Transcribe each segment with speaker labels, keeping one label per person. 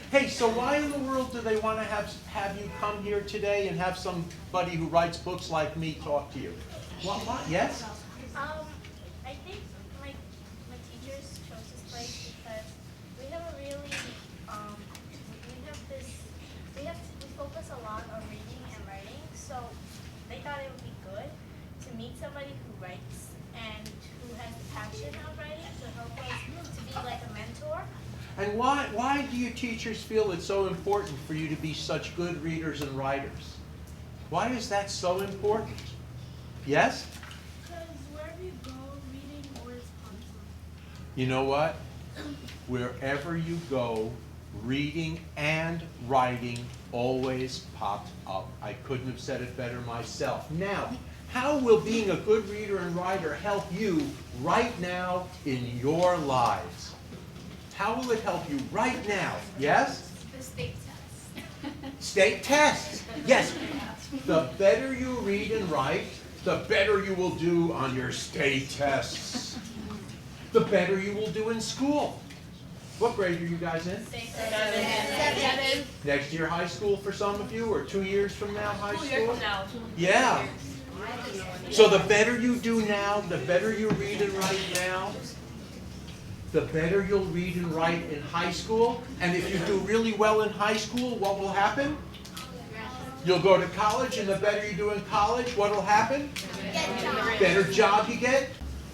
Speaker 1: Hey, so why in the world do they want to have you come here today and have somebody who writes books like me talk to you? What? Yes?
Speaker 2: I think my teachers chose this place because we have a really we focus a lot on reading and writing, so they thought it would be good to meet somebody who writes and who has the passion of writing to help us to be like a mentor.
Speaker 1: And why do your teachers feel it's so important for you to be such good readers and writers? Why is that so important? Yes?
Speaker 2: Because wherever you go, reading always comes up.
Speaker 1: You know what? Wherever you go, reading and writing always pops up. I couldn't have said it better myself. Now, how will being a good reader and writer help you right now in your lives? How will it help you right now? Yes?
Speaker 2: The state test.
Speaker 1: State tests. Yes. The better you read and write, the better you will do on your state tests. The better you will do in school. What grade are you guys in?
Speaker 2: 7.
Speaker 1: Next year high school for some of you, or 2 years from now high school?
Speaker 3: 2 years from now.
Speaker 1: Yeah. So the better you do now, the better you read and write now, the better you'll read and write in high school. And if you do really well in high school, what will happen? You'll go to college, and the better you do in college, what will happen? Better job you get.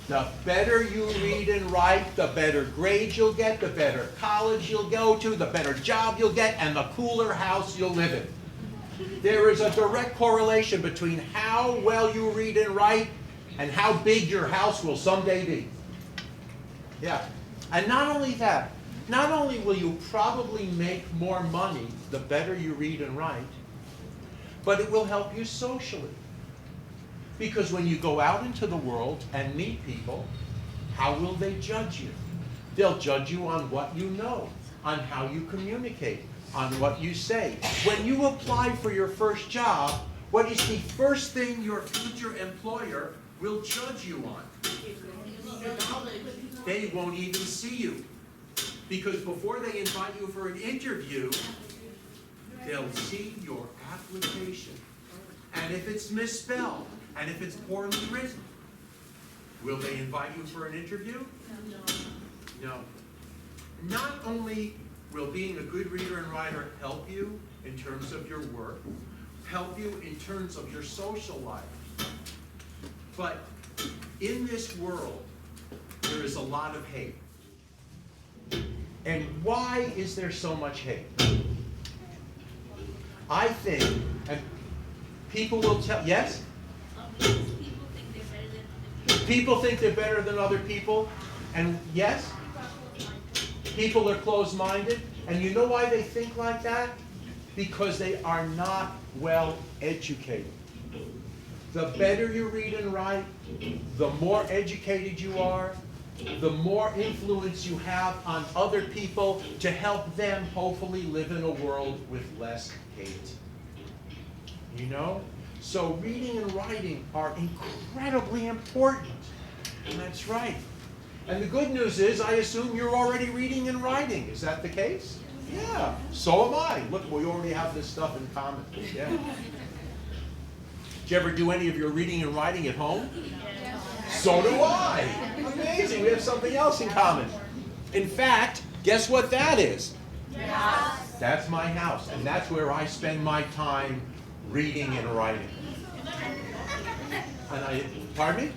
Speaker 1: The better you read and write, the better grades you'll get, the better college you'll go to, the better job you'll get, and the cooler house you'll live in. There is a direct correlation between how well you read and write and how big your house will someday be. Yeah. And not only that, not only will you probably make more money the better you read and write, but it will help you socially. Because when you go out into the world and meet people, how will they judge you? They'll judge you on what you know, on how you communicate, on what you say. When you apply for your first job, what is the first thing your future employer will judge you on? They won't even see you. Because before they invite you for an interview, they'll see your application. And if it's misspelled, and if it's poorly written, will they invite you for an interview? No. Not only will being a good reader and writer help you in terms of your work, help you in terms of your social life, but in this world, there is a lot of hate. And why is there so much hate? I think, and people will tell, yes? People think they're better than other people, and yes? People are closed-minded, and you know why they think like that? Because they are not well educated. The better you read and write, the more educated you are, the more influence you have on other people to help them hopefully live in a world with less hate. You know? So reading and writing are incredibly important. And that's right. And the good news is, I assume you're already reading and writing. Is that the case? Yeah. So am I. Look, we already have this stuff in common. Yeah. Did you ever do any of your reading and writing at home? So do I. Amazing. We have something else in common. In fact, guess what that is? That's my house. And that's where I spend my time reading and writing. And pardon me?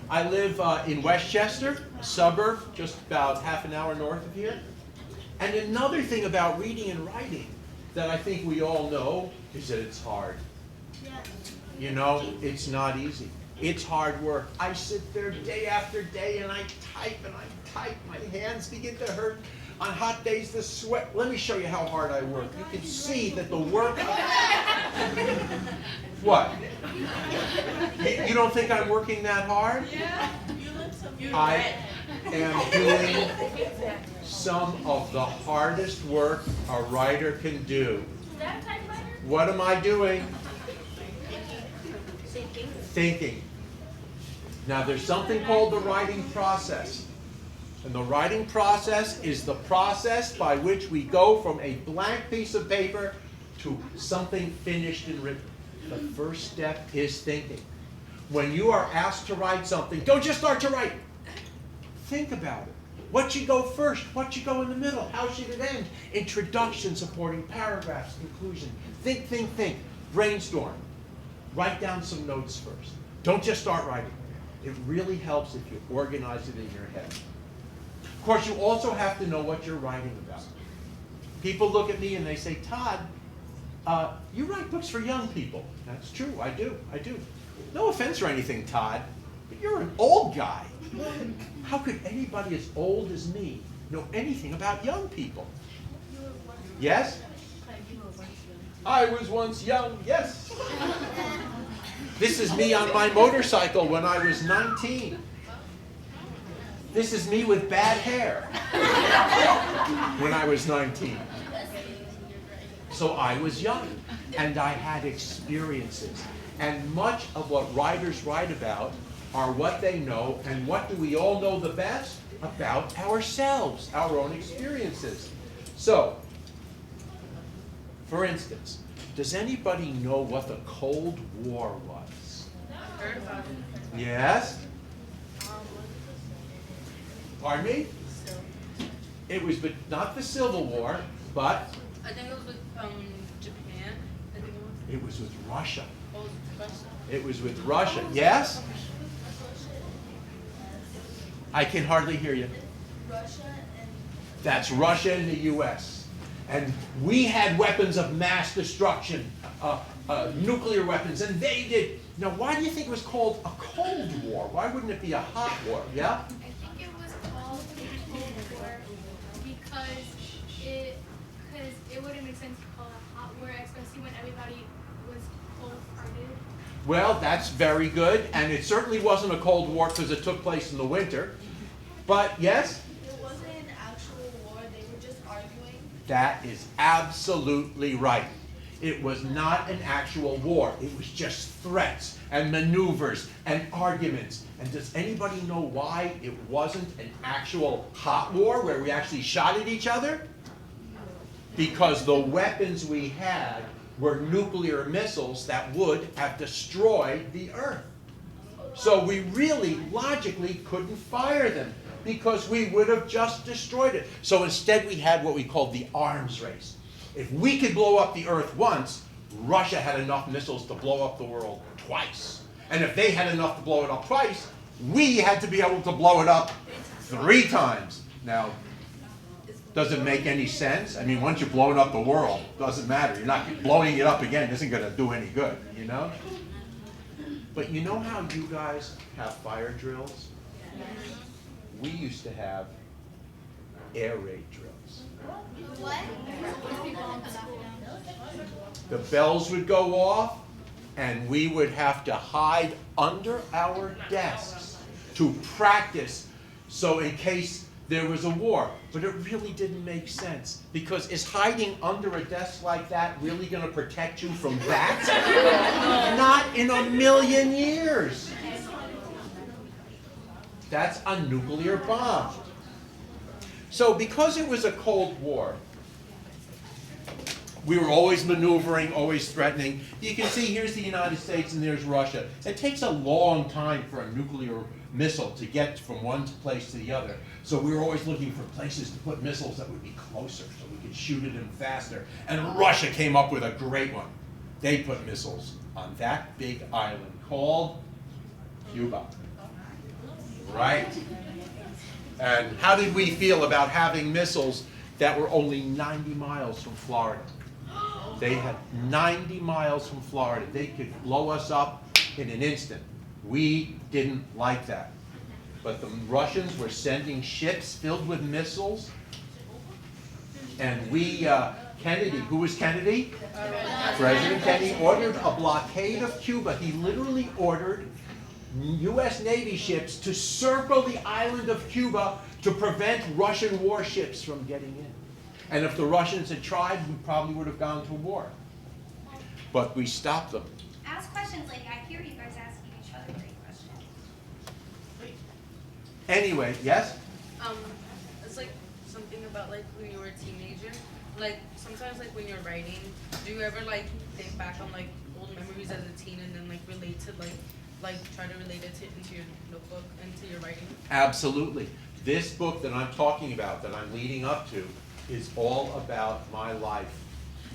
Speaker 1: I live in Westchester, a suburb just about half an hour north of here. And another thing about reading and writing that I think we all know is that it's hard. You know, it's not easy. It's hard work. I sit there day after day and I type and I type. My hands begin to hurt. On hot days, the sweat. Let me show you how hard I work. You can see that the work. What? You don't think I'm working that hard?
Speaker 3: Yeah.
Speaker 1: I am doing some of the hardest work a writer can do.
Speaker 2: Is that a typewriter?
Speaker 1: What am I doing?
Speaker 2: Thinking.
Speaker 1: Thinking. Now, there's something called the writing process. And the writing process is the process by which we go from a blank piece of paper to something finished and written. The first step is thinking. When you are asked to write something, don't just start to write. Think about it. What should go first? What should go in the middle? How should it end? Introduction, supporting paragraphs, conclusion. Think, think, think. Brainstorm. Write down some notes first. Don't just start writing. It really helps if you organize it in your head. Of course, you also have to know what you're writing about. People look at me and they say, Todd, you write books for young people. That's true, I do. No offense or anything, Todd, but you're an old guy. How could anybody as old as me know anything about young people? Yes? I was once young, yes. This is me on my motorcycle when I was 19. This is me with bad hair when I was 19. So I was young, and I had experiences. And much of what writers write about are what they know, and what do we all know the best? About ourselves, our own experiences. So, for instance, does anybody know what the Cold War was? Yes? Pardon me? It was, but not the Civil War, but
Speaker 3: I think it was with Japan. I think
Speaker 1: it was with Russia.
Speaker 3: it was Russia.
Speaker 1: It was with Russia. Yes? I can hardly hear you.
Speaker 2: Russia and
Speaker 1: That's Russia and the U.S. And we had weapons of mass destruction, nuclear weapons, and they did. Now, why do you think it was called a Cold War? Why wouldn't it be a hot war? Yeah?
Speaker 4: I think it was called the Cold War because it wouldn't make sense to call it a hot war, especially when everybody was cold-hearted.
Speaker 1: Well, that's very good, and it certainly wasn't a Cold War because it took place in the winter. But yes?
Speaker 2: it wasn't an actual war, they were just arguing.
Speaker 1: That is absolutely right. It was not an actual war. It was just threats and maneuvers and arguments. And does anybody know why it wasn't an actual hot war where we actually shot at each other? Because the weapons we had were nuclear missiles that would have destroyed the Earth. So we really, logically, couldn't fire them because we would have just destroyed it. So instead we had what we called the arms race. If we could blow up the Earth once, Russia had enough missiles to blow up the world twice. And if they had enough to blow it up twice, we had to be able to blow it up 3 times. Now, does it make any sense? I mean, once you've blown up the world, doesn't matter. You're not blowing it up again. Isn't going to do any good, you know? But you know how you guys have fire drills? We used to have air raid drills.
Speaker 4: What?
Speaker 1: The bells would go off, and we would have to hide under our desks to practice, so in case there was a war. But it really didn't make sense, because is hiding under a desk like that really going to protect you from that? Not in a million years. That's a nuclear bomb. So because it was a Cold War, we were always maneuvering, always threatening. You can see here's the United States and there's Russia. It takes a long time for a nuclear missile to get from one place to the other. So we were always looking for places to put missiles that would be closer so we could shoot at them faster. And Russia came up with a great one. They put missiles on that big island called Cuba. Right? And how did we feel about having missiles that were only 90 miles from Florida? They had 90 miles from Florida. They could blow us up in an instant. We didn't like that. But the Russians were sending ships filled with missiles. And we, Kennedy, who was Kennedy? President Kennedy ordered a blockade of Cuba. He literally ordered U.S. Navy ships to circle the island of Cuba to prevent Russian warships from getting in. And if the Russians had tried, we probably would have gone to war. But we stopped them.
Speaker 4: Ask questions like I hear you guys asking each other great questions.
Speaker 1: Anyway, yes?
Speaker 3: It's like something about like when you were a teenager. Like sometimes like when you're writing, do you ever like think back on like old memories as a teen and then like relate to like try to relate it to into your notebook, into your writing?
Speaker 1: Absolutely. This book that I'm talking about, that I'm leading up to, is all about my life.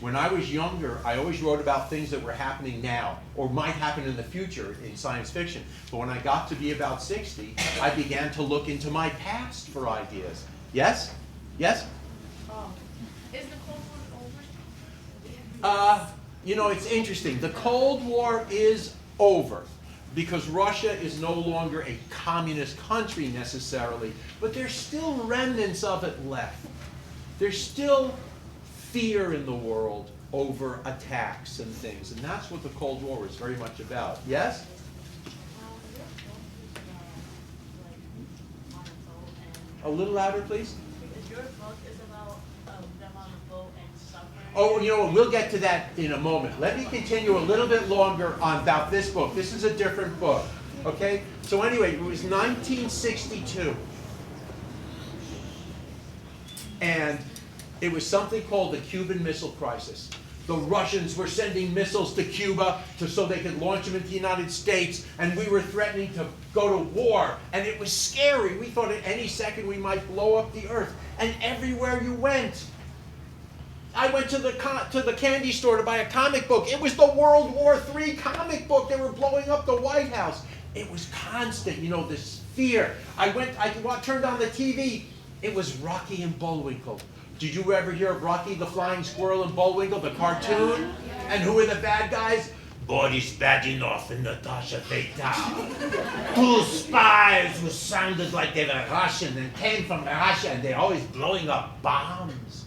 Speaker 1: When I was younger, I always wrote about things that were happening now, or might happen in the future in science fiction. But when I got to be about 60, I began to look into my past for ideas. Yes? Yes?
Speaker 4: Is the Cold War over?
Speaker 1: You know, it's interesting. The Cold War is over because Russia is no longer a communist country necessarily, but there's still remnants of it left. There's still fear in the world over attacks and things, and that's what the Cold War is very much about. Yes? A little louder, please.
Speaker 5: Your book is about them on a boat and suffering.
Speaker 1: Oh, you know, we'll get to that in a moment. Let me continue a little bit longer on about this book. This is a different book. Okay? So anyway, it was 1962. And it was something called the Cuban Missile Crisis. The Russians were sending missiles to Cuba so they could launch them into the United States, and we were threatening to go to war, and it was scary. We thought at any second we might blow up the earth, and everywhere you went. I went to the candy store to buy a comic book. It was the World War III comic book. They were blowing up the White House. It was constant, you know, this fear. I turned on the TV. It was Rocky and Bullwinkle. Did you ever hear of Rocky the Flying Squirrel and Bullwinkle, the cartoon? And who were the bad guys? Boris Badinov and Natasha Feital. Two spies who sounded like they were Russian and came from Russia, and they're always blowing up bombs.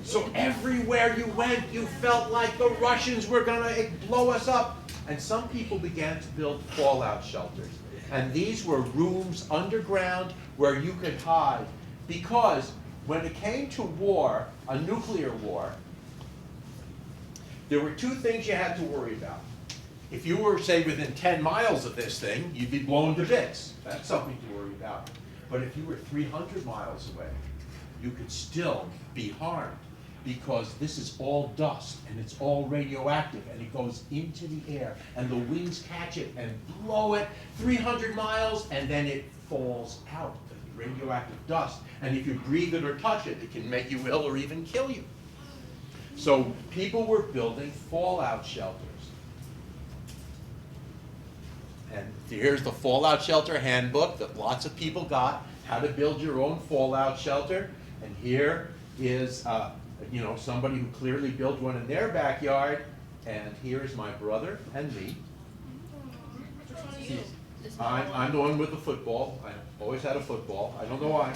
Speaker 1: So everywhere you went, you felt like the Russians were going to blow us up. And some people began to build fallout shelters. And these were rooms underground where you could hide. Because when it came to war, a nuclear war, there were two things you had to worry about. If you were, say, within 10 miles of this thing, you'd be blown to bits. That's something to worry about. But if you were 300 miles away, you could still be harmed because this is all dust and it's all radioactive and it goes into the air and the winds catch it and blow it 300 miles and then it falls out. Radioactive dust, and if you breathe it or touch it, it can make you ill or even kill you. So people were building fallout shelters. And here's the fallout shelter handbook that lots of people got, how to build your own fallout shelter. And here is you know, somebody who clearly built one in their backyard. And here's my brother and me. I'm the one with the football. I always had a football. I don't know why.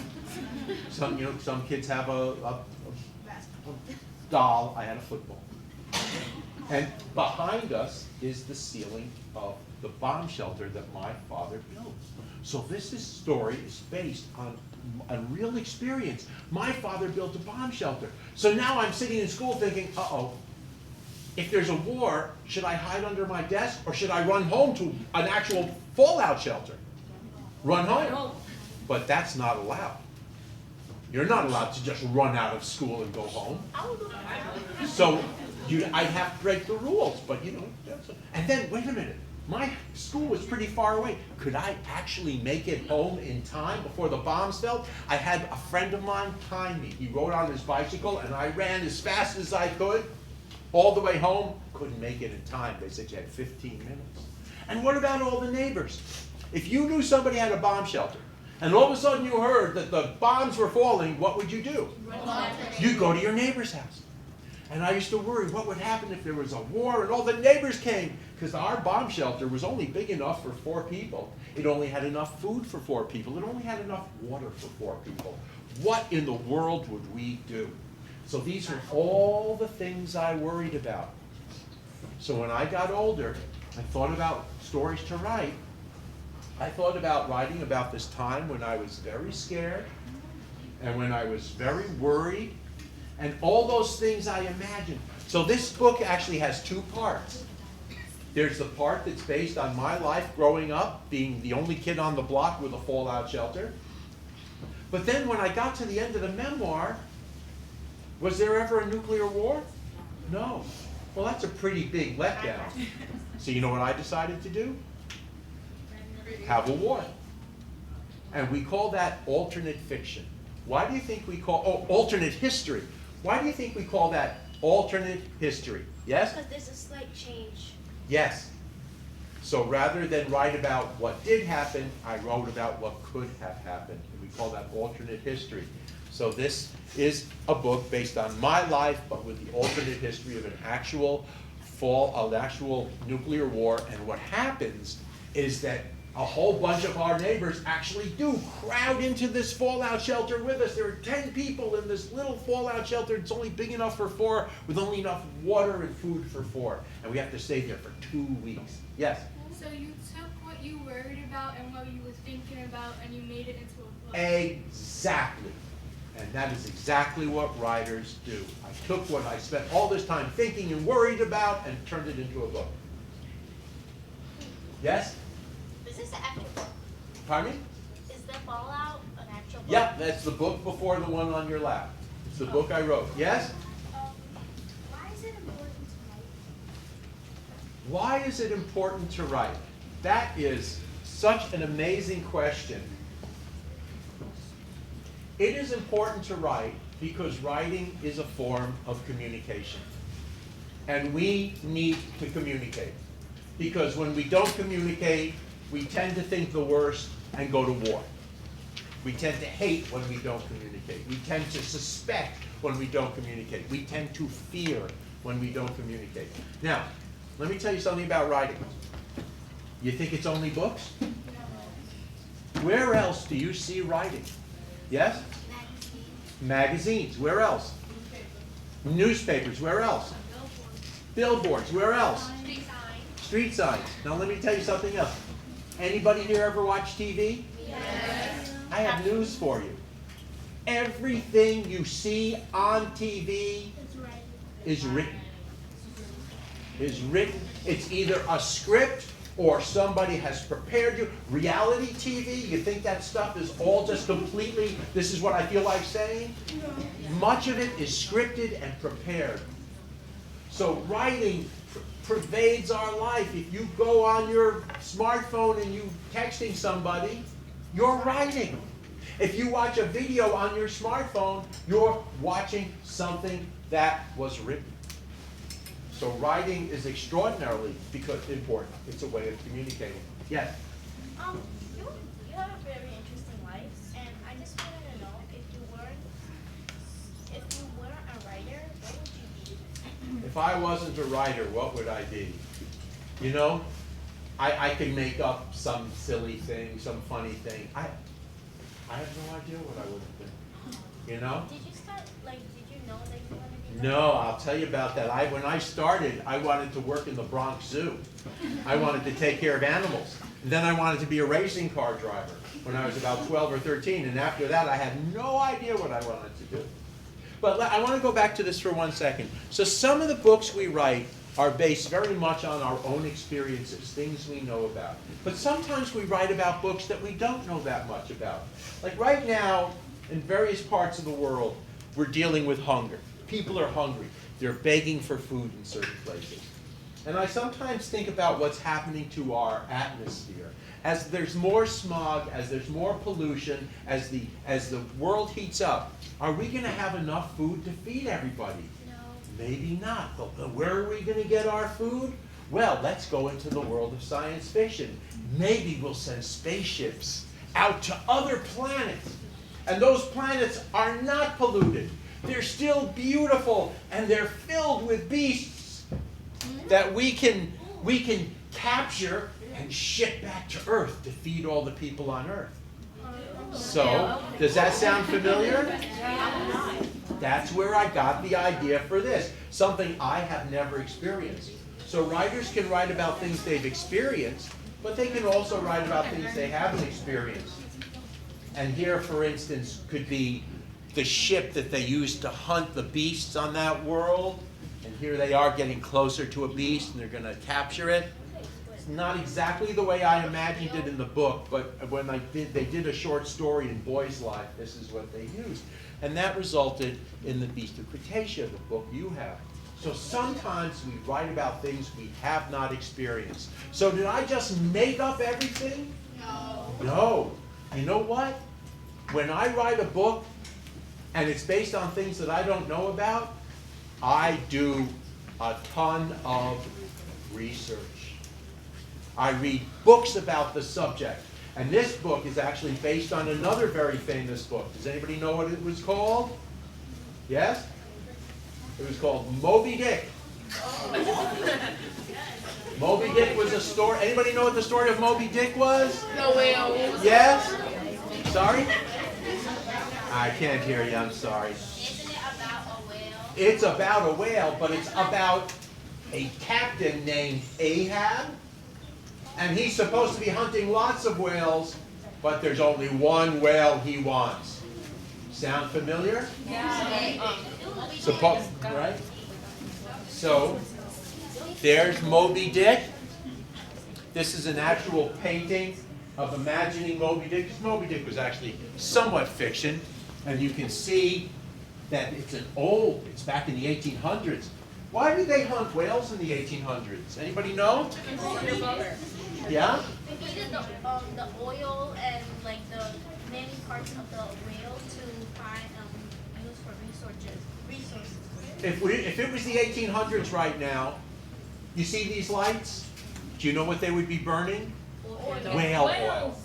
Speaker 1: Some kids have a doll. I had a football. And behind us is the ceiling of the bomb shelter that my father built. So this story is based on a real experience. My father built a bomb shelter. So now I'm sitting in school thinking, uh-oh, if there's a war, should I hide under my desk or should I run home to an actual fallout shelter? Run home. But that's not allowed. You're not allowed to just run out of school and go home. So I'd have to break the rules, but you know. And then, wait a minute, my school was pretty far away. Could I actually make it home in time before the bombs fell? I had a friend of mine behind me. He rode on his bicycle and I ran as fast as I could. All the way home, couldn't make it in time. They said you had 15 minutes. And what about all the neighbors? If you knew somebody had a bomb shelter, and all of a sudden you heard that the bombs were falling, what would you do? You'd go to your neighbor's house. And I used to worry what would happen if there was a war and all the neighbors came. Because our bomb shelter was only big enough for 4 people. It only had enough food for 4 people. It only had enough water for 4 people. What in the world would we do? So these are all the things I worried about. So when I got older, I thought about stories to write. I thought about writing about this time when I was very scared and when I was very worried and all those things I imagined. So this book actually has 2 parts. There's the part that's based on my life growing up, being the only kid on the block with a fallout shelter. But then when I got to the end of the memoir, was there ever a nuclear war? No. Well, that's a pretty big letdown. So you know what I decided to do? Have a war. And we call that alternate fiction. Why do you think we call, alternate history. Why do you think we call that alternate history? Yes?
Speaker 2: Because there's a slight change.
Speaker 1: Yes. So rather than write about what did happen, I wrote about what could have happened. We call that alternate history. So this is a book based on my life, but with the alternate history of an actual nuclear war. And what happens is that a whole bunch of our neighbors actually do crowd into this fallout shelter with us. There are 10 people in this little fallout shelter. It's only big enough for 4, with only enough water and food for 4. And we have to stay there for 2 weeks. Yes?
Speaker 4: So you took what you worried about and what you were thinking about and you made it into a book.
Speaker 1: Exactly. And that is exactly what writers do. I took what I spent all this time thinking and worried about and turned it into a book. Yes?
Speaker 2: Is this an actual book?
Speaker 1: Pardon me?
Speaker 2: Is the Fallout an actual book?
Speaker 1: Yeah, that's the book before the one on your lap. It's the book I wrote. Yes?
Speaker 2: Why is it important to write?
Speaker 1: Why is it important to write? That is such an amazing question. It is important to write because writing is a form of communication. And we need to communicate. Because when we don't communicate, we tend to think the worst and go to war. We tend to hate when we don't communicate. We tend to suspect when we don't communicate. We tend to fear when we don't communicate. Now, let me tell you something about writing. You think it's only books? Where else do you see writing? Yes? Magazines. Where else? Newspapers. Where else? Billboards. Where else? Street signs. Now let me tell you something else. Anybody here ever watch TV?
Speaker 2: Yes.
Speaker 1: I have news for you. Everything you see on TV is written. Is written. It's either a script or somebody has prepared you. Reality TV, you think that stuff is all just completely, this is what I feel like saying? Much of it is scripted and prepared. So writing pervades our life. If you go on your smartphone and you texting somebody, you're writing. If you watch a video on your smartphone, you're watching something that was written. So writing is extraordinarily important. It's a way of communicating. Yes?
Speaker 2: You have a very interesting life, and I just wanted to know if you weren't a writer, what would you be?
Speaker 1: If I wasn't a writer, what would I be? You know, I could make up some silly thing, some funny thing. I have no idea what I would have been. You know?
Speaker 2: Did you know that you wanted to be?
Speaker 1: No, I'll tell you about that. When I started, I wanted to work in the Bronx Zoo. I wanted to take care of animals. And then I wanted to be a racing car driver when I was about 12 or 13. And after that, I had no idea what I wanted to do. But I want to go back to this for 1 second. So some of the books we write are based very much on our own experiences, things we know about. But sometimes we write about books that we don't know that much about. Like right now, in various parts of the world, we're dealing with hunger. People are hungry. They're begging for food in certain places. And I sometimes think about what's happening to our atmosphere. As there's more smog, as there's more pollution, as the world heats up, are we going to have enough food to feed everybody?
Speaker 2: No.
Speaker 1: Maybe not. But where are we going to get our food? Well, let's go into the world of science fiction. Maybe we'll send spaceships out to other planets. And those planets are not polluted. They're still beautiful, and they're filled with beasts that we can capture and ship back to Earth to feed all the people on Earth. So, does that sound familiar? That's where I got the idea for this. Something I have never experienced. So writers can write about things they've experienced, but they can also write about things they haven't experienced. And here, for instance, could be the ship that they used to hunt the beasts on that world. And here they are getting closer to a beast, and they're going to capture it. It's not exactly the way I imagined it in the book, but when they did a short story in Boy's Life, this is what they used. And that resulted in the Beast of Cretaceea, the book you have. So sometimes we write about things we have not experienced. So did I just make up everything?
Speaker 4: No.
Speaker 1: No. You know what? When I write a book and it's based on things that I don't know about, I do a ton of research. I read books about the subject. And this book is actually based on another very famous book. Does anybody know what it was called? Yes? It was called MOBY-DICK. MOBY-DICK was a story. Anybody know what the story of MOBY-DICK was?
Speaker 3: No way.
Speaker 1: Yes? Sorry? I can't hear you, I'm sorry.
Speaker 2: Isn't it about a whale?
Speaker 1: It's about a whale, but it's about a captain named Ahab. And he's supposed to be hunting lots of whales, but there's only one whale he wants. Sound familiar?
Speaker 2: Yeah.
Speaker 1: Right? So, there's MOBY-DICK. This is an actual painting of imagining MOBY-DICK, because MOBY-DICK was actually somewhat fiction. And you can see that it's it's back in the 1800s. Why did they hunt whales in the 1800s? Anybody know? Yeah?
Speaker 2: They needed the oil and like the many parts of the whale to find use for resources.
Speaker 1: If it was the 1800s right now, you see these lights? Do you know what they would be burning? Whale oil.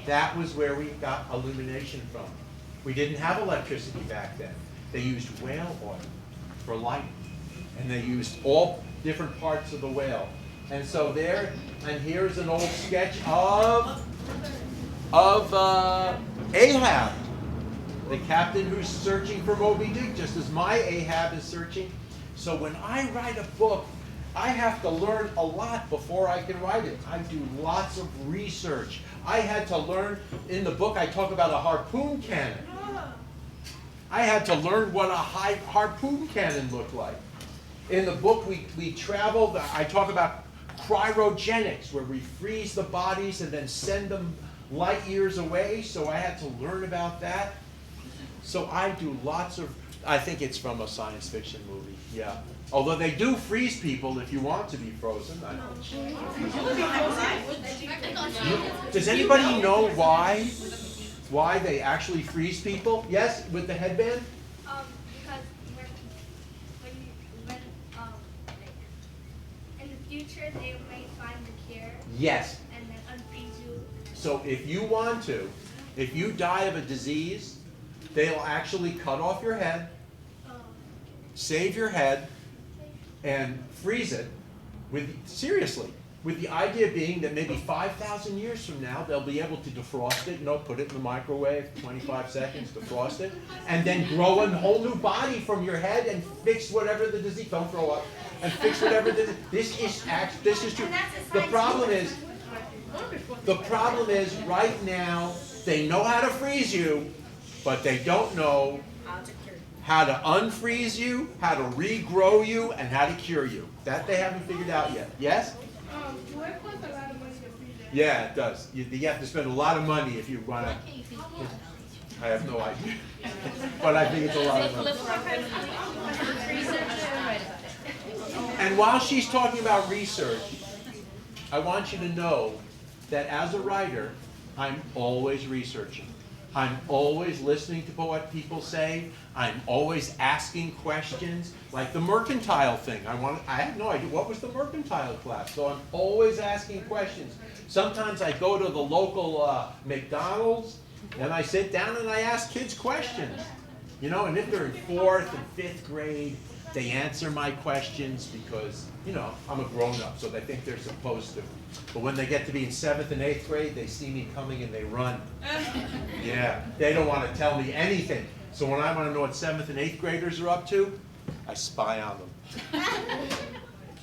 Speaker 1: That was where we got illumination from. We didn't have electricity back then. They used whale oil for light. And they used all different parts of the whale. And so there, and here's an old sketch of Ahab, the captain who's searching for MOBY-DICK, just as my Ahab is searching. So when I write a book, I have to learn a lot before I can write it. I do lots of research. I had to learn, in the book I talk about a harpoon cannon. I had to learn what a harpoon cannon looked like. In the book we travel, I talk about cryogenics, where we freeze the bodies and then send them light years away, so I had to learn about that. So I do lots of, I think it's from a science fiction movie, yeah. Although they do freeze people if you want to be frozen. I don't. Does anybody know why they actually freeze people? Yes, with the headband?
Speaker 4: Because when in the future they may find the cure
Speaker 1: Yes.
Speaker 4: and then unfreeze you.
Speaker 1: So if you want to, if you die of a disease, they'll actually cut off your head, save your head, and freeze it seriously, with the idea being that maybe 5,000 years from now, they'll be able to defrost it, put it in the microwave, 25 seconds, defrost it, and then grow a whole new body from your head and fix whatever the disease, don't throw up, and fix whatever the disease, this is true. The problem is right now, they know how to freeze you, but they don't know how to unfreeze you, how to regrow you, and how to cure you. That they haven't figured out yet. Yes?
Speaker 4: Work costs a lot of money to freeze that.
Speaker 1: Yeah, it does. You have to spend a lot of money if you want to. I have no idea. But I think it's a lot of money. And while she's talking about research, I want you to know that as a writer, I'm always researching. I'm always listening to what people say. I'm always asking questions, like the mercantile thing. I had no idea what was the mercantile class, so I'm always asking questions. Sometimes I go to the local McDonald's and I sit down and I ask kids questions. And if they're in 4th and 5th grade, they answer my questions because, I'm a grown-up, so they think they're supposed to. But when they get to be in 7th and 8th grade, they see me coming and they run. Yeah, they don't want to tell me anything. So when I want to know what 7th and 8th graders are up to, I spy on them.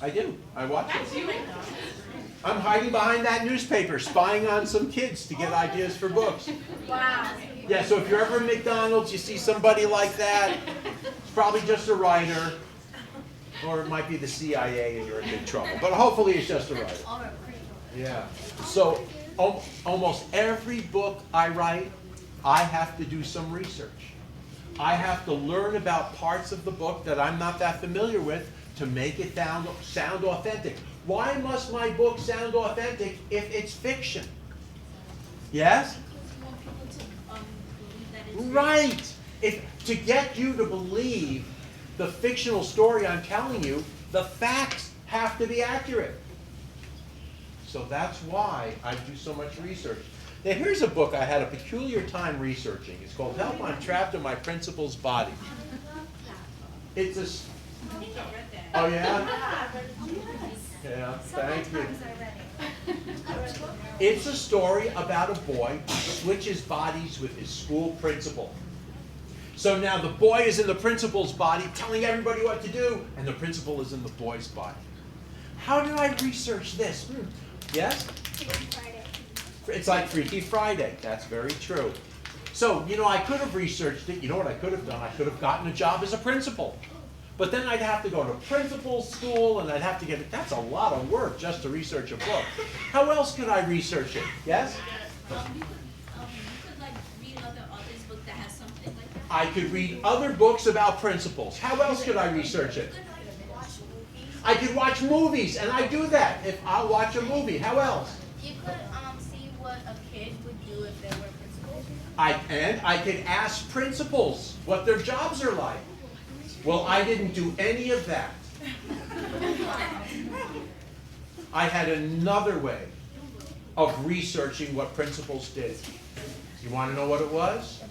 Speaker 1: I do. I watch them. I'm hiding behind that newspaper, spying on some kids to get ideas for books.
Speaker 2: Wow.
Speaker 1: Yeah, so if you're ever at McDonald's, you see somebody like that, it's probably just a writer. Or it might be the CIA and you're in big trouble. But hopefully it's just a writer. Yeah. So almost every book I write, I have to do some research. I have to learn about parts of the book that I'm not that familiar with to make it sound authentic. Why must my book sound authentic if it's fiction? Yes? Right. To get you to believe the fictional story I'm telling you, the facts have to be accurate. So that's why I do so much research. Now here's a book I had a peculiar time researching. It's called Help, I'm Trapped in My Principal's Body. It's a... Oh yeah? Yeah, thank you. It's a story about a boy who switches bodies with his school principal. So now the boy is in the principal's body telling everybody what to do, and the principal is in the boy's body. How did I research this? Yes? It's like Freaky Friday. That's very true. So, you know, I could have researched it. You know what I could have done? I could have gotten a job as a principal. But then I'd have to go to principal school, and I'd have to get it. That's a lot of work just to research a book. How else could I research it? Yes?
Speaker 6: You could like read other authors' book that has something like that.
Speaker 1: I could read other books about principals. How else could I research it? I could watch movies, and I do that. If I'll watch a movie, how else?
Speaker 2: You could see what a kid would do if they were principals.
Speaker 1: I could ask principals what their jobs are like. Well, I didn't do any of that. I had another way of researching what principals did. You want to know what it was?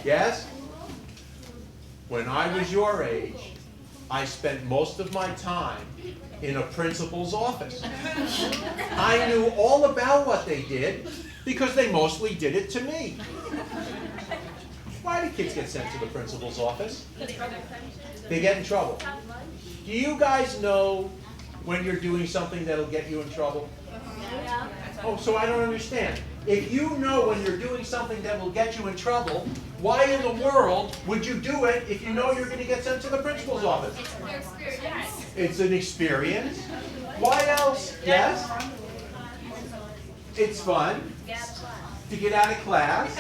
Speaker 1: Yes? When I was your age, I spent most of my time in a principal's office. I knew all about what they did because they mostly did it to me. Why do kids get sent to the principal's office? They get in trouble. Do you guys know when you're doing something that'll get you in trouble? Oh, so I don't understand. If you know when you're doing something that will get you in trouble, why in the world would you do it if you know you're going to get sent to the principal's office? It's an experience. Why else? Yes? It's fun to get out of class.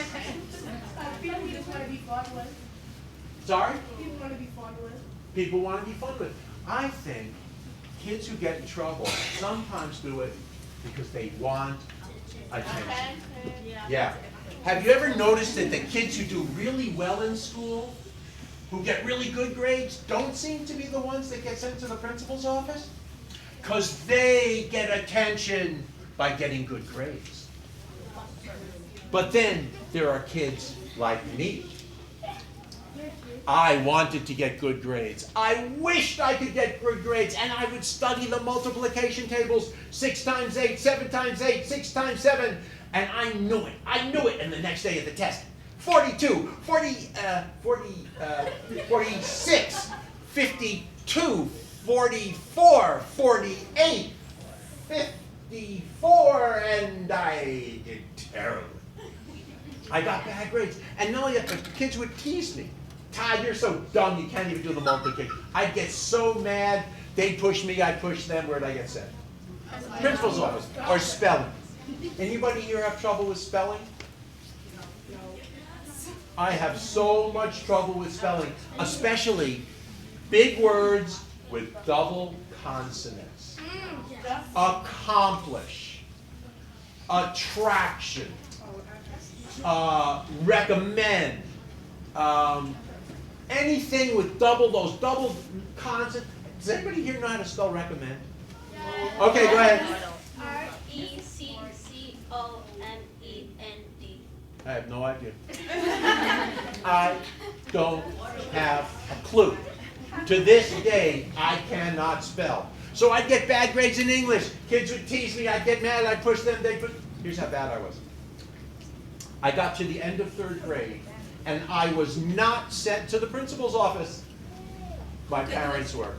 Speaker 5: People just want to be fun with.
Speaker 1: Sorry?
Speaker 5: People want to be fun with.
Speaker 1: People want to be fun with. I think kids who get in trouble sometimes do it because they want attention. Yeah. Have you ever noticed that the kids who do really well in school, who get really good grades, don't seem to be the ones that get sent to the principal's office? Because they get attention by getting good grades. But then there are kids like me. I wanted to get good grades. I wished I could get good grades, and I would study the multiplication tables, 6 times 8, 7 times 8, 6 times 7, and I knew it. I knew it. And the next day at the test, 42, 46, 52, 44, 48, 54, and I did terribly. I got bad grades. And not only that, the kids would tease me. Todd, you're so dumb, you can't even do the multiplication. I'd get so mad, they'd push me, I'd push them. Where'd I get sent? Principal's office. Or spelling. Anybody here have trouble with spelling? I have so much trouble with spelling, especially big words with double consonants. Accomplish. Attraction. Recommend. Anything with those double consonants. Does anybody here know how to spell recommend? Okay, go ahead.
Speaker 6: RECCOMEND.
Speaker 1: I have no idea. I don't have a clue. To this day, I cannot spell. So I'd get bad grades in English. Kids would tease me. I'd get mad. I'd push them. Here's how bad I was. I got to the end of 3rd grade, and I was not sent to the principal's office. My parents were.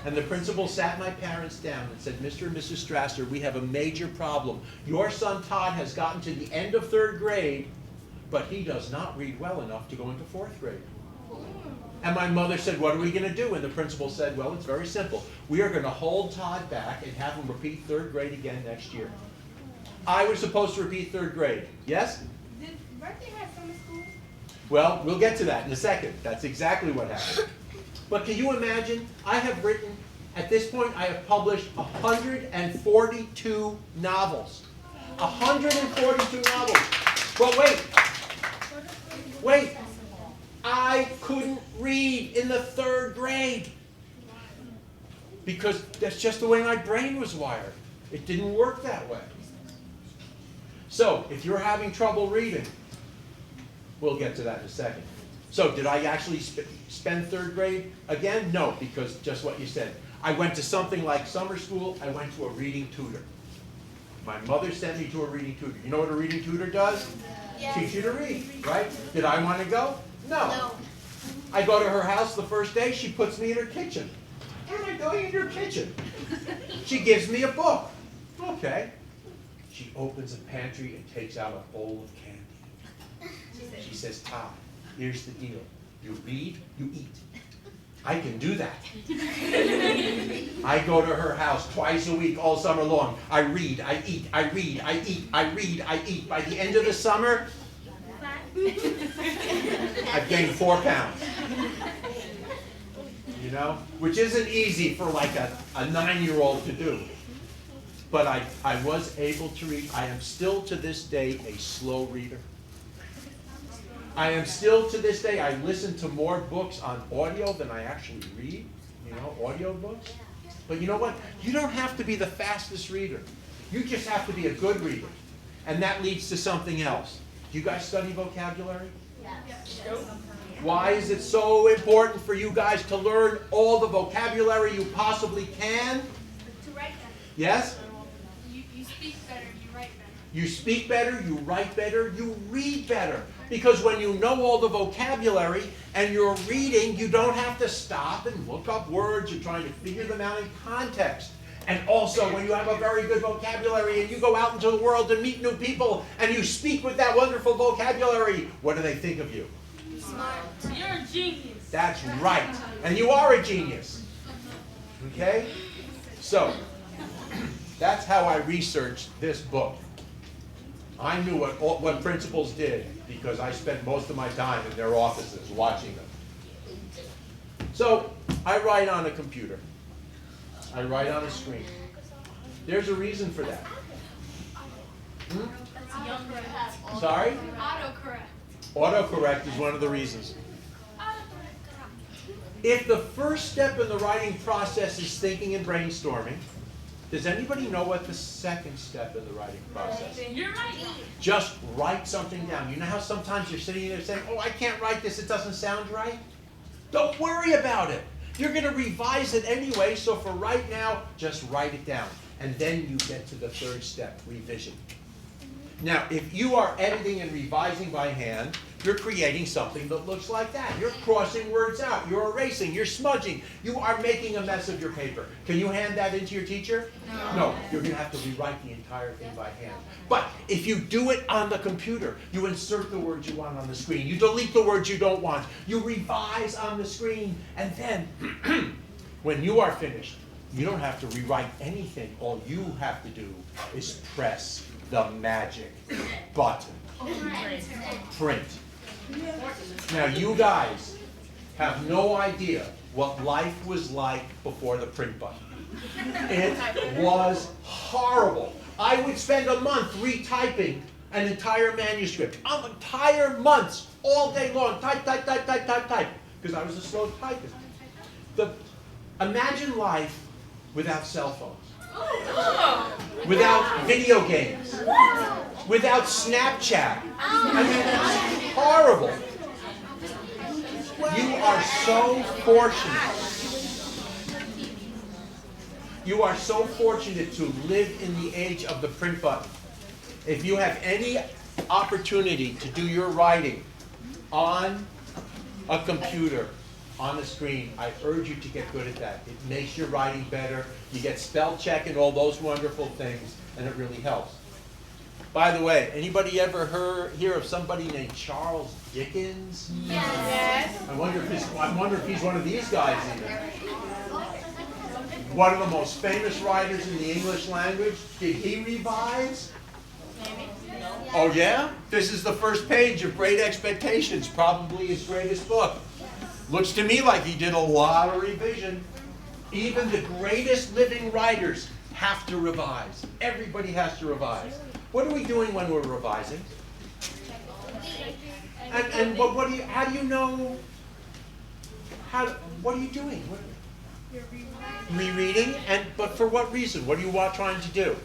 Speaker 1: And the principal sat my parents down and said, Mr. and Mrs. Strasser, we have a major problem. Your son Todd has gotten to the end of 3rd grade, but he does not read well enough to go into 4th grade. And my mother said, what are we going to do? And the principal said, well, it's very simple. We are going to hold Todd back and have him repeat third grade again next year. I was supposed to repeat third grade. Yes?
Speaker 4: Did birthday have summer school?
Speaker 1: Well, we'll get to that in a second. That's exactly what happened. But can you imagine? I have written, at this point, I have published 142 novels. 142 novels. But wait. I couldn't read in the third grade. Because that's just the way my brain was wired. It didn't work that way. So, if you're having trouble reading, we'll get to that in a second. So, did I actually spend third grade again? No, because just what you said. I went to something like summer school. I went to a reading tutor. My mother sent me to a reading tutor. You know what a reading tutor does?
Speaker 2: Yes.
Speaker 1: Teach you to read, right? Did I want to go? No. I go to her house the first day. She puts me in her kitchen. What am I doing in your kitchen? She gives me a book. Okay. She opens a pantry and takes out a bowl of candy. She says, Todd, here's the deal. You read, you eat. I can do that. I go to her house twice a week all summer long. I read, I eat, I read, I eat, I read, I eat. By the end of the summer, I've gained 4 pounds. You know? Which isn't easy for like a 9-year-old to do. But I was able to read. I am still to this day a slow reader. I am still to this day, I listen to more books on audio than I actually read. You know, audio books. But you know what? You don't have to be the fastest reader. You just have to be a good reader. And that leads to something else. Do you guys study vocabulary?
Speaker 2: Yes.
Speaker 1: Why is it so important for you guys to learn all the vocabulary you possibly can?
Speaker 4: To write better.
Speaker 1: Yes?
Speaker 4: You speak better, you write better.
Speaker 1: You speak better, you write better, you read better. Because when you know all the vocabulary and you're reading, you don't have to stop and look up words. You're trying to figure them out in context. And also, when you have a very good vocabulary and you go out into the world and meet new people and you speak with that wonderful vocabulary, what do they think of you?
Speaker 2: Smart.
Speaker 5: You're a genius.
Speaker 1: That's right. And you are a genius. Okay? So, that's how I researched this book. I knew what principals did because I spent most of my time in their offices watching them. So, I write on a computer. I write on a screen. There's a reason for that. Sorry?
Speaker 4: Autocorrect.
Speaker 1: Autocorrect is one of the reasons. If the first step in the writing process is thinking and brainstorming, does anybody know what the second step in the writing process is?
Speaker 5: You're right.
Speaker 1: Just write something down. You know how sometimes you're sitting there saying, oh, I can't write this, it doesn't sound right? Don't worry about it. You're going to revise it anyway, so for right now, just write it down. And then you get to the third step, revision. Now, if you are editing and revising by hand, you're creating something that looks like that. You're crossing words out. You're erasing. You're smudging. You are making a mess of your paper. Can you hand that in to your teacher? No. You're going to have to rewrite the entire thing by hand. But if you do it on the computer, you insert the words you want on the screen. You delete the words you don't want. You revise on the screen. And then, when you are finished, you don't have to rewrite anything. All you have to do is press the magic button. Print. Now you guys have no idea what life was like before the print button. It was horrible. I would spend a month retyping an entire manuscript. Entire months, all day long. Type, type, type, type, type, type. Because I was a slow typist. Imagine life without cell phones. Without video games. Without Snapchat. I mean, it's horrible. You are so fortunate. You are so fortunate to live in the age of the print button. If you have any opportunity to do your writing on a computer, on the screen, I urge you to get good at that. It makes your writing better. You get spell check and all those wonderful things, and it really helps. By the way, anybody ever hear of somebody named Charles Dickens?
Speaker 4: Yes.
Speaker 1: I wonder if he's one of these guys even. One of the most famous writers in the English language. Did he revise? Oh yeah? This is the first page of Great Expectations, probably his greatest book. Looks to me like he did a lot of revision. Even the greatest living writers have to revise. Everybody has to revise. What are we doing when we're revising? And what do you? How do you know? What are you doing? Rereading, but for what reason? What are you trying to do?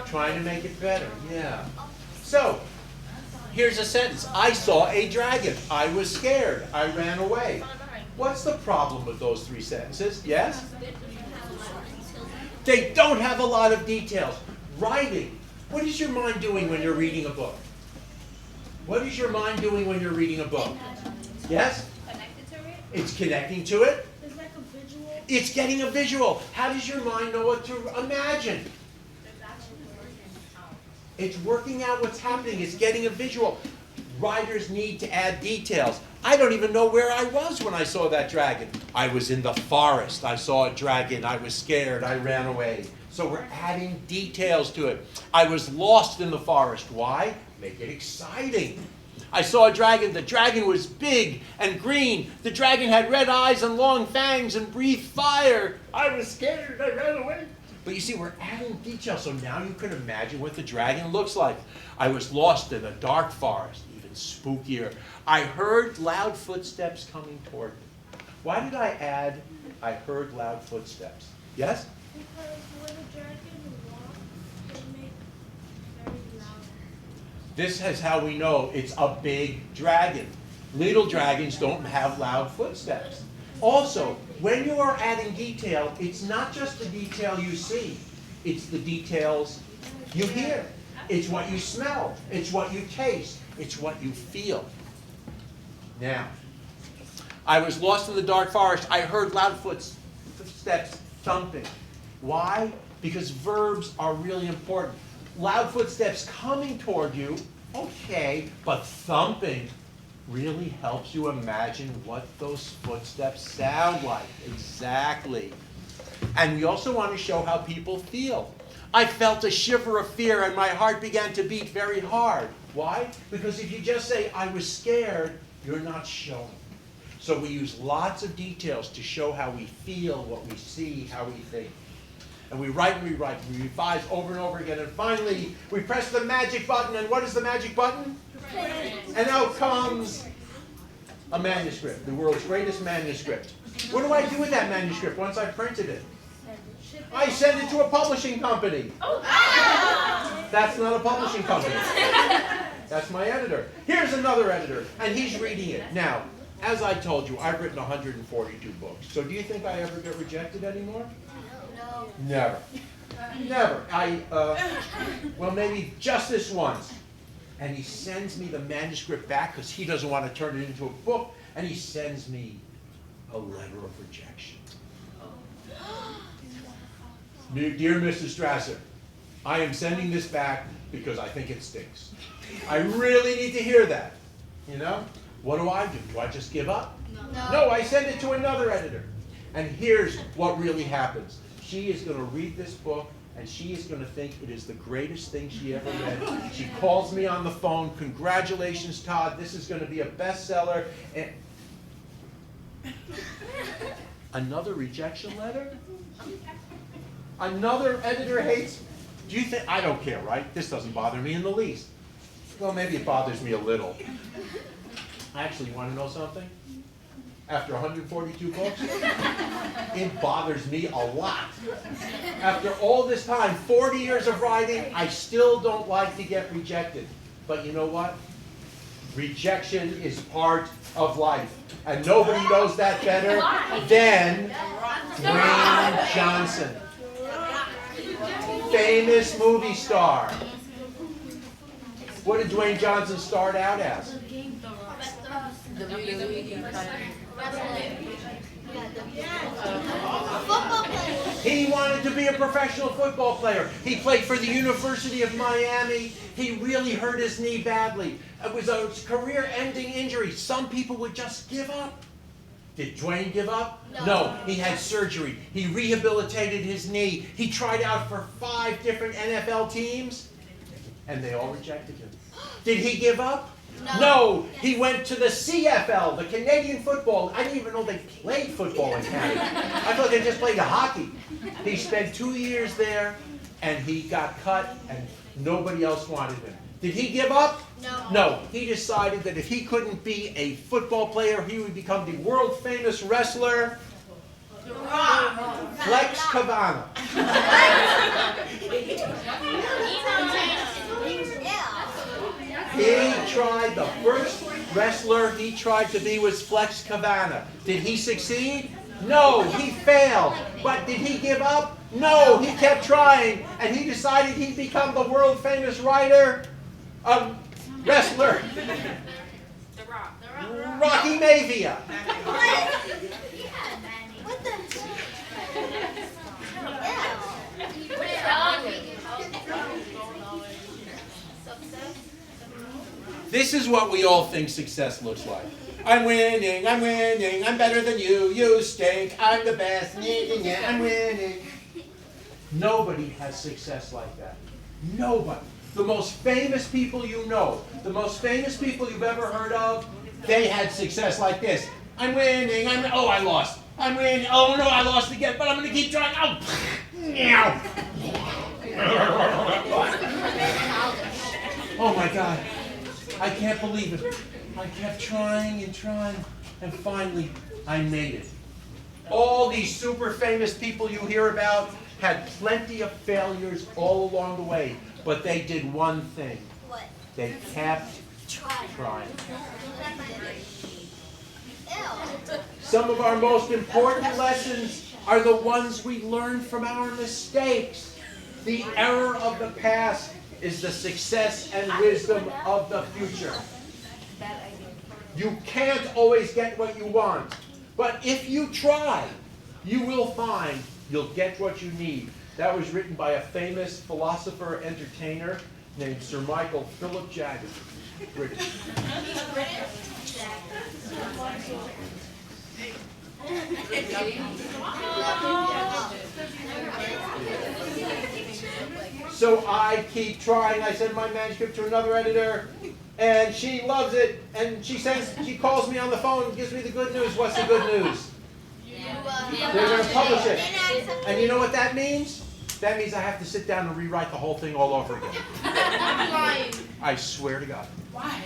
Speaker 1: Trying to make it better. Yeah. So, here's a sentence. I saw a dragon. I was scared. I ran away. What's the problem with those three sentences? Yes? They don't have a lot of details. Writing. What is your mind doing when you're reading a book? What is your mind doing when you're reading a book? Yes?
Speaker 6: Connected to it?
Speaker 1: It's connecting to it.
Speaker 4: It's like a visual.
Speaker 1: It's getting a visual. How does your mind know what to imagine? It's working out what's happening. It's getting a visual. Writers need to add details. I don't even know where I was when I saw that dragon. I was in the forest. I saw a dragon. I was scared. I ran away. So we're adding details to it. I was lost in the forest. Why? Make it exciting. I saw a dragon. The dragon was big and green. The dragon had red eyes and long fangs and breathed fire. I was scared. I ran away. But you see, we're adding details, so now you can imagine what the dragon looks like. I was lost in a dark forest, even spookier. I heard loud footsteps coming toward me. Why did I add, I heard loud footsteps? Yes?
Speaker 4: Because when the dragon walked, it made very loud.
Speaker 1: This is how we know it's a big dragon. Little dragons don't have loud footsteps. Also, when you are adding detail, it's not just the detail you see. It's the details you hear. It's what you smell. It's what you taste. It's what you feel. Now, I was lost in the dark forest. I heard loud footsteps thumping. Why? Because verbs are really important. Loud footsteps coming toward you, okay, but thumping really helps you imagine what those footsteps sound like. Exactly. And we also want to show how people feel. I felt a shiver of fear and my heart began to beat very hard. Why? Because if you just say, I was scared, you're not showing. So we use lots of details to show how we feel, what we see, how we think. And we write and we write, we revise over and over again, and finally we press the magic button, and what is the magic button? And out comes a manuscript, the world's greatest manuscript. What do I do with that manuscript once I've printed it? I send it to a publishing company. That's not a publishing company. That's my editor. Here's another editor, and he's reading it. Now, as I told you, I've written 142 books. So do you think I ever get rejected anymore?
Speaker 2: No.
Speaker 1: Never. Never. Well, maybe just this once. And he sends me the manuscript back because he doesn't want to turn it into a book, and he sends me a letter of rejection. Dear Mr. Strasser, I am sending this back because I think it stinks. I really need to hear that. You know? What do? Do I just give up? No, I send it to another editor. And here's what really happens. She is going to read this book, and she is going to think it is the greatest thing she ever read. She calls me on the phone, congratulations, Todd, this is going to be a bestseller. And another rejection letter? Another editor hates? Do you think, I don't care, right? This doesn't bother me in the least. Well, maybe it bothers me a little. Actually, you want to know something? After 142 books, it bothers me a lot. After all this time, 40 years of writing, I still don't like to get rejected. But you know what? Rejection is part of life. And nobody knows that better than Dwayne Johnson. Famous movie star. What did Dwayne Johnson start out as?
Speaker 2: Football player.
Speaker 1: He wanted to be a professional football player. He played for the University of Miami. He really hurt his knee badly. It was a career-ending injury. Some people would just give up. Did Dwayne give up? No. He had surgery. He rehabilitated his knee. He tried out for 5 different NFL teams, and they all rejected him. Did he give up? No. He went to the CFL, the Canadian football. I didn't even know they played football in Canada. I thought they just played hockey. He spent 2 years there, and he got cut, and nobody else wanted him. Did he give up? No. He decided that if he couldn't be a football player, he would become the world-famous wrestler, Flex Cavana. He tried, the first wrestler he tried to be was Flex Cavana. Did he succeed? No, he failed. But did he give up? No, he kept trying, and he decided he'd become the world-famous wrestler, Rocky Mavia.
Speaker 2: What the?
Speaker 1: This is what we all think success looks like. I'm winning, I'm better than you, you stink, I'm the best, I'm winning. Nobody has success like that. Nobody. The most famous people you know, the most famous people you've ever heard of, they had success like this. I'm winning, oh, I lost. I'm winning, oh no, I lost again, but I'm going to keep trying. Oh, meow. Oh my God. I can't believe it. I kept trying and trying, and finally I made it. All these super famous people you hear about had plenty of failures all along the way, but they did one thing.
Speaker 2: What?
Speaker 1: They kept trying. Some of our most important lessons are the ones we learn from our mistakes. The error of the past is the success and wisdom of the future. You can't always get what you want, but if you try, you will find you'll get what you need. That was written by a famous philosopher entertainer named Sir Michael Philip Jagger. British. So I keep trying. I send my manuscript to another editor, and she loves it. And she calls me on the phone and gives me the good news. What's the good news? They're going to publish it. And you know what that means? That means I have to sit down and rewrite the whole thing all over again. I swear to God.
Speaker 5: Why?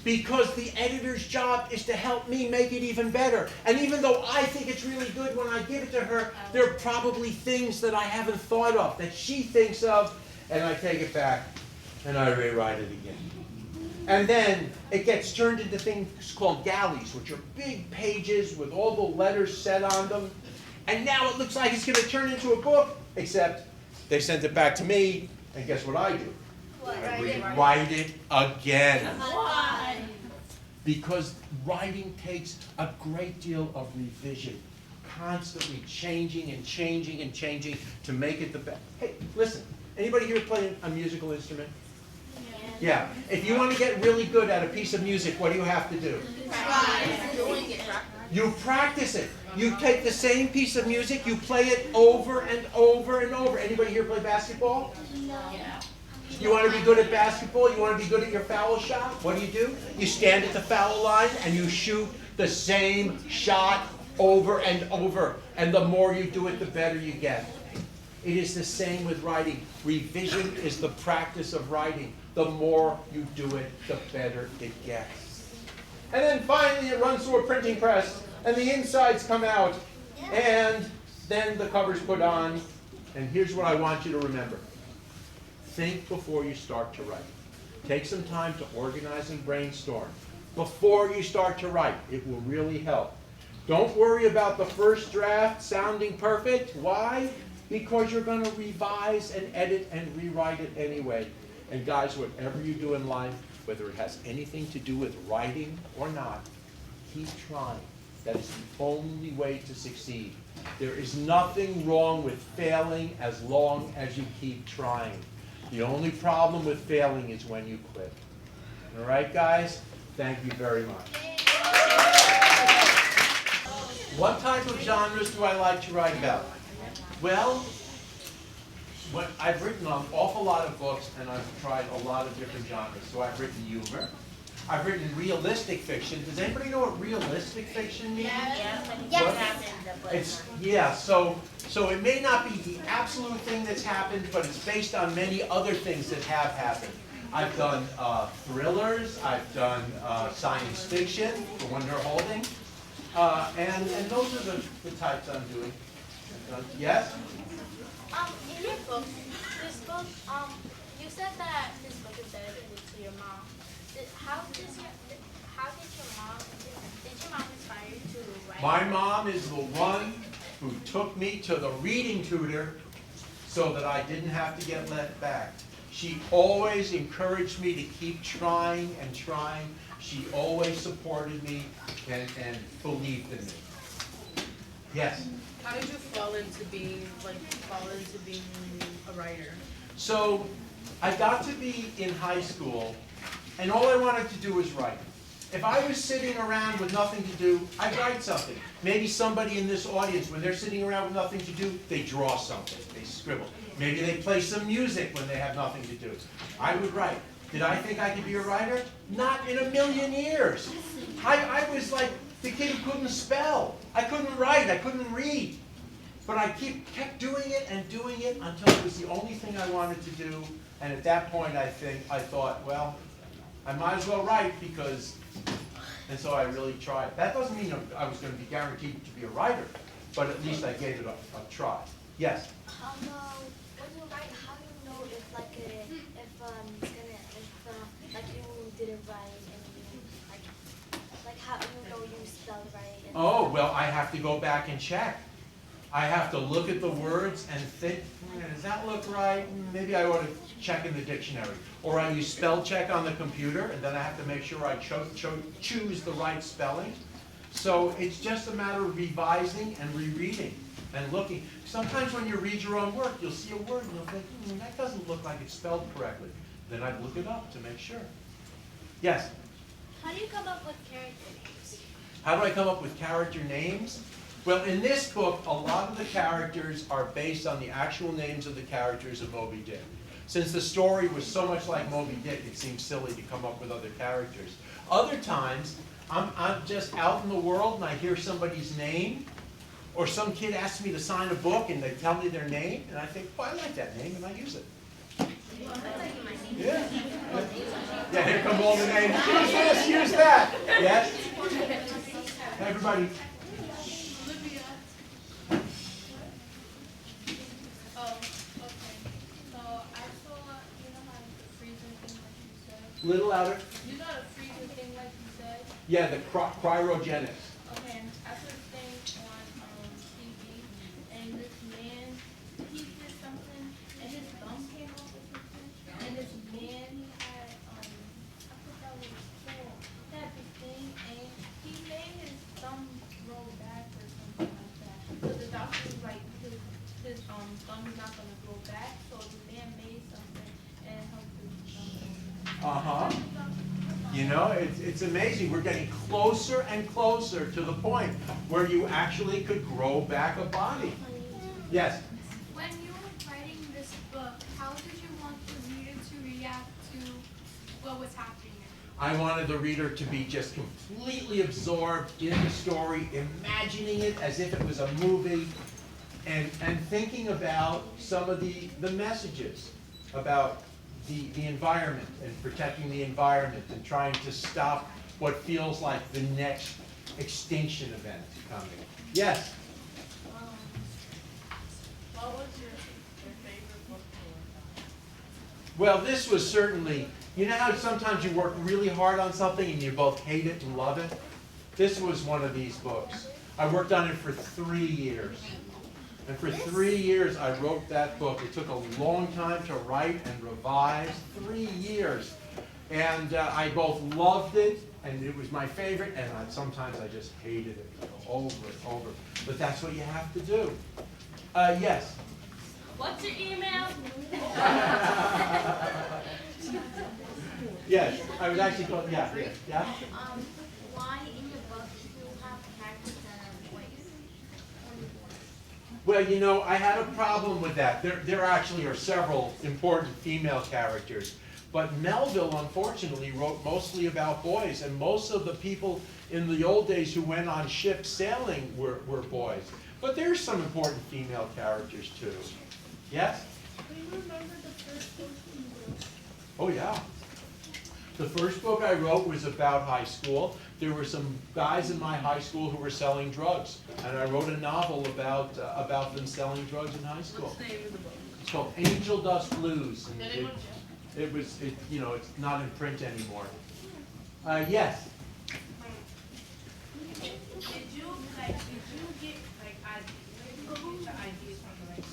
Speaker 1: Because the editor's job is to help me make it even better. And even though I think it's really good when I give it to her, there are probably things that I haven't thought of, that she thinks of, and I take it back and I rewrite it again. And then it gets turned into things called galleys, which are big pages with all the letters set on them. And now it looks like it's going to turn into a book, except they sent it back to me, and guess what I do? I rewrite it again.
Speaker 2: Why?
Speaker 1: Because writing takes a great deal of revision, constantly changing and changing and changing to make it the best. Hey, listen, anybody here play a musical instrument? Yeah. If you want to get really good at a piece of music, what do you have to do? You practice it. You take the same piece of music, you play it over and over and over. Anybody here play basketball?
Speaker 2: No.
Speaker 1: You want to be good at basketball? You want to be good at your foul shot? What do? You stand at the foul line and you shoot the same shot over and over. And the more you do it, the better you get. It is the same with writing. Revision is the practice of writing. The more you do it, the better it gets. And then finally it runs through a printing press and the insides come out. And then the cover's put on. And here's what I want you to remember. Think before you start to write. Take some time to organize and brainstorm. Before you start to write, it will really help. Don't worry about the first draft sounding perfect. Why? Because you're going to revise and edit and rewrite it anyway. And guys, whatever you do in life, whether it has anything to do with writing or not, keep trying. That is the only way to succeed. There is nothing wrong with failing as long as you keep trying. The only problem with failing is when you quit. All right, guys? Thank you very much. What type of genres do I like to write about? Well, I've written an awful lot of books, and I've tried a lot of different genres. So I've written humor. I've written realistic fiction. Does anybody know what realistic fiction means? So it may not be the absolute thing that's happened, but it's based on many other things that have happened. I've done thrillers. I've done science fiction for when they're holding. And those are the types I'm doing. Yes?
Speaker 2: In your book, this book, you said that this book is dedicated to your mom. How did your mom inspire you to write?
Speaker 1: My mom is the one who took me to the reading tutor so that I didn't have to get let back. She always encouraged me to keep trying and trying. She always supported me and believed in me. Yes?
Speaker 3: How did you fall into being a writer?
Speaker 1: So I got to be in high school, and all I wanted to do was write. If I was sitting around with nothing to do, I'd write something. Maybe somebody in this audience, when they're sitting around with nothing to do, they draw something, they scribble. Maybe they play some music when they have nothing to do. I would write. Did I think I could be a writer? Not in a million years. I was like the kid who couldn't spell. I couldn't write, I couldn't read. But I kept doing it until it was the only thing I wanted to do. And at that point, I thought, well, I might as well write and so I really tried. That doesn't mean I was going to be guaranteed to be a writer, but at least I gave it a try. Yes?
Speaker 2: When you write, how do you know if you didn't write and you how do you know you spelled right?
Speaker 1: Oh, well, I have to go back and check. I have to look at the words and think, does that look right? Maybe I ought to check in the dictionary. Or I use spell check on the computer, and then I have to make sure I choose the right spelling. So it's just a matter of revising and rereading and looking. Sometimes when you read your own work, you'll see a word and you'll think, that doesn't look like it's spelled correctly. Then I'd look it up to make sure. Yes?
Speaker 2: How do you come up with character names?
Speaker 1: How do I come up with character names? Well, in this book, a lot of the characters are based on the actual names of the characters of Moby-Dick. Since the story was so much like Moby-Dick, it seems silly to come up with other characters. Other times, I'm just out in the world and I hear somebody's name, or some kid asks me to sign a book and they tell me their name, and I think, oh, I like that name, and I use it. Yeah. Yeah, here come all the names. Use this, use that. Yes? Everybody. Little louder.
Speaker 4: You know the freezer thing like you said?
Speaker 1: Yeah, the cryogenics.
Speaker 4: Okay, and I saw this thing on TV, and this man, he did something, and his thumb came off or something, and this man, he had, I forgot what it was called, he had this thing, and he made his thumb roll back or something like that. So the doctor was like, his thumb is not gonna grow back, so the man made something and helped his thumb grow back.
Speaker 1: Uh-huh. You know, it's amazing. We're getting closer and closer to the point where you actually could grow back a body. Yes?
Speaker 4: When you were writing this book, how did you want the reader to react to what was happening?
Speaker 1: I wanted the reader to be just completely absorbed in the story, imagining it as if it was a movie, and thinking about some of the messages about the environment and protecting the environment and trying to stop what feels like the next extinction event coming. Yes?
Speaker 5: What was your favorite book to work on?
Speaker 1: Well, this was certainly, you know how sometimes you work really hard on something and you both hate it and love it? This was one of these books. I worked on it for 3 years. And for 3 years, I wrote that book. It took a long time to write and revise, 3 years. And I both loved it and it was my favorite, and sometimes I just hated it, over and over. But that's what you have to do. Yes?
Speaker 6: What's your email?
Speaker 1: Yes, I was actually going, yeah.
Speaker 4: Why in your book you have characters that are boys?
Speaker 1: Well, you know, I had a problem with that. There actually are several important female characters. But Melville, unfortunately, wrote mostly about boys. And most of the people in the old days who went on ships sailing were boys. But there's some important female characters, too. Yes?
Speaker 4: Do you remember the first book you wrote?
Speaker 1: Oh, yeah. The first book I wrote was about high school. There were some guys in my high school who were selling drugs. And I wrote a novel about them selling drugs in high school.
Speaker 3: What's the name of the book?
Speaker 1: It's called Angel Dust Blues. And you know, it's not in print anymore. Yes?
Speaker 5: Did you get the ideas from the book?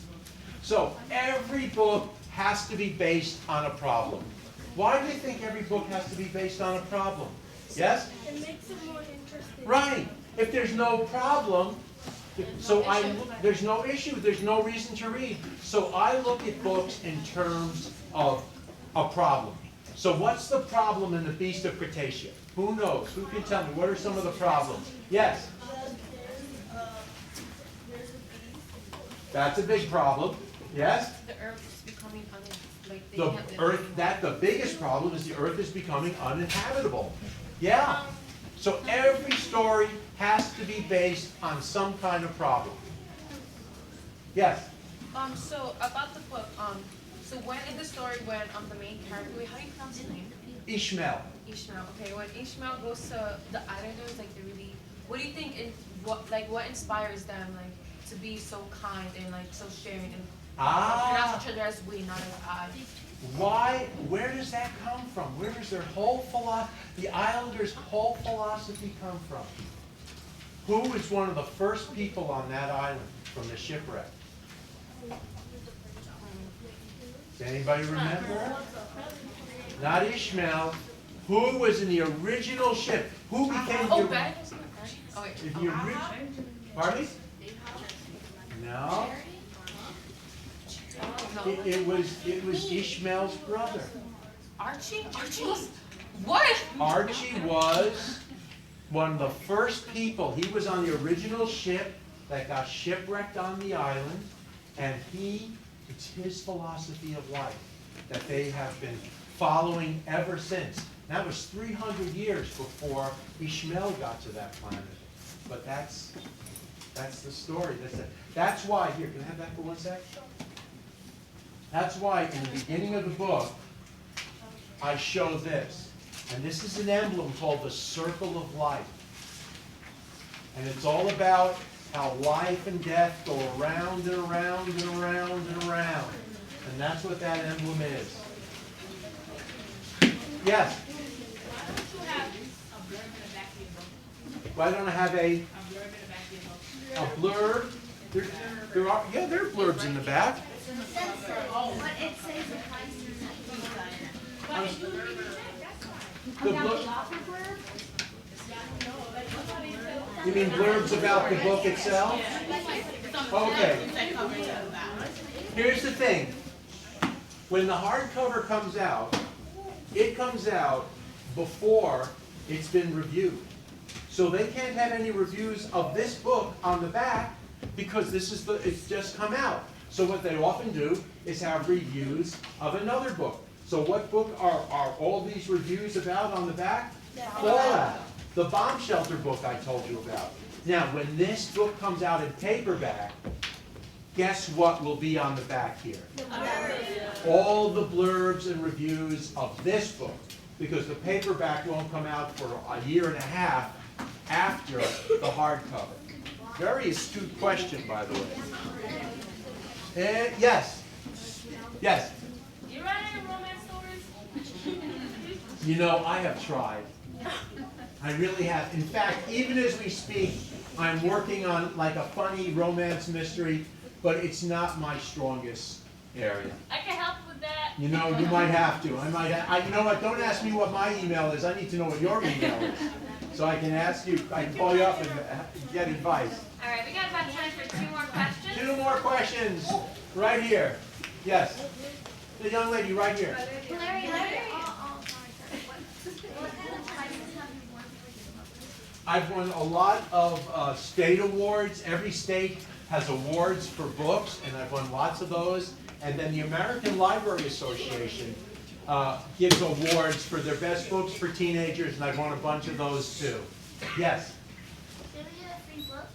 Speaker 1: So every book has to be based on a problem. Why do you think every book has to be based on a problem? Yes?
Speaker 4: It makes it more interesting.
Speaker 1: Right. If there's no problem, there's no issue, there's no reason to read. So I look at books in terms of a problem. So what's the problem in the Beast of Cretaceea? Who knows? Who can tell me? What are some of the problems? Yes?
Speaker 4: There's a beast.
Speaker 1: That's a big problem. Yes?
Speaker 3: The Earth is becoming
Speaker 1: The biggest problem is the Earth is becoming uninhabitable. Yeah. So every story has to be based on some kind of problem. Yes?
Speaker 7: So about the book, so when in the story when the main character, wait, how do you pronounce his name?
Speaker 1: Ishmael.
Speaker 7: Ishmael. Okay, when Ishmael goes to the islanders, like they really, what do you think? What inspires them, like to be so kind and like so sharing and pronounce each other as we, not as I?
Speaker 1: Why? Where does that come from? Where does their whole the islanders' whole philosophy come from? Who was one of the first people on that island from the shipwreck? Does anybody remember? Not Ishmael. Who was in the original ship? Who became
Speaker 7: Oh,
Speaker 1: the
Speaker 7: Ben? Oh wait.
Speaker 1: Pardon me? No.
Speaker 7: No.
Speaker 1: It was Ishmael's brother.
Speaker 7: Archie? Archie was what?
Speaker 1: Archie was one of the first people. He was on the original ship that got shipwrecked on the island, and it's his philosophy of life that they have been following ever since. That was 300 years before Ishmael got to that planet. But that's the story. That's why, here, can I have that for 1 sec? That's why in the beginning of the book, I show this. And this is an emblem called the Circle of Life. And it's all about how life and death go around and around and around and around. And that's what that emblem is. Yes?
Speaker 5: Why don't you have a blurb in the back of your book?
Speaker 1: Why don't I have a
Speaker 5: A blurb in the back of your book.
Speaker 1: there are blurbs in the back.
Speaker 4: But it says the price is
Speaker 5: But if you read the check, that's fine.
Speaker 1: The blurb, you mean blurbs about the book itself? Okay. Here's the thing. When the hardcover comes out, it comes out before it's been reviewed. So they can't have any reviews of this book on the back because it's just come out. So what they often do is have reviews of another book. So what book are all these reviews about on the back? Fallout, the bomb shelter book I told you about. Now, when this book comes out in paperback, guess what will be on the back here? All the blurbs and reviews of this book, because the paperback won't come out for a year and a half after the hardcover. Very astute question, by the way. Yes. Yes.
Speaker 5: You write any romance stories?
Speaker 1: You know, I have tried. I really have. In fact, even as we speak, I'm working on like a funny romance mystery, but it's not my strongest area.
Speaker 4: I can help with that.
Speaker 1: You know, you might have to. You know what? Don't ask me what my email is. I need to know what your email is. So I can ask you, I can call you up and get advice.
Speaker 4: All right, we got about time for 2 more questions.
Speaker 1: 2 more questions. Right here. Yes. The young lady right here.
Speaker 2: Larry, what kind of prizes have you won for your publishing?
Speaker 1: I've won a lot of state awards. Every state has awards for books, and I've won lots of those. And then the American Library Association gives awards for their best books for teenagers, and I've won a bunch of those too. Yes?
Speaker 2: Did we get a free book?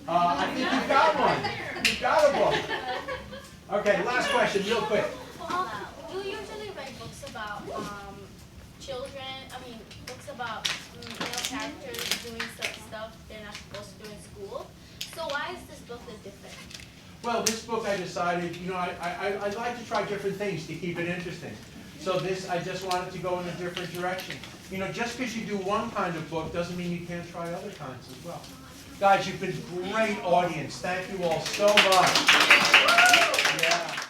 Speaker 1: I think you've got one. You've got a book. Okay, last question, real quick.
Speaker 2: You usually write books about children, books about characters doing stuff they're not supposed to do in school. So why is this book different?
Speaker 1: Well, this book I decided, I like to try different things to keep it interesting. So I just wanted to go in a different direction. Just because you do one kind of book doesn't mean you can't try other kinds as well. Guys, you've been a great audience. Thank you all so much. Yeah.